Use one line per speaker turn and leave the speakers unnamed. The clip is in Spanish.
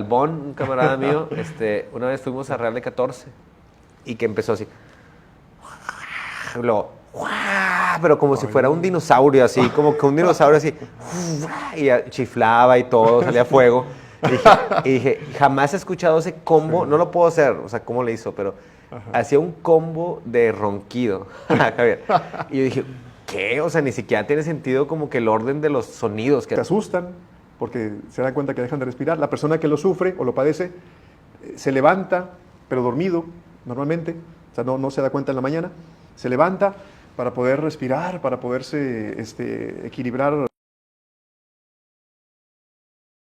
Bon, un camarada mío, una vez fuimos a Real de 14 y que empezó así. Luego, pero como si fuera un dinosaurio, así, como que un dinosaurio así, y chiflaba y todo, salía fuego. Y dije, jamás he escuchado ese combo, no lo puedo hacer, o sea, cómo le hizo, pero hacía un combo de ronquido, Javier. Y yo dije, ¿qué? O sea, ni siquiera tiene sentido como que el orden de los sonidos.
Se asustan porque se dan cuenta que dejan de respirar. La persona que lo sufre o lo padece se levanta, pero dormido, normalmente, o sea, no se da cuenta en la mañana, se levanta para poder respirar, para poderse equilibrar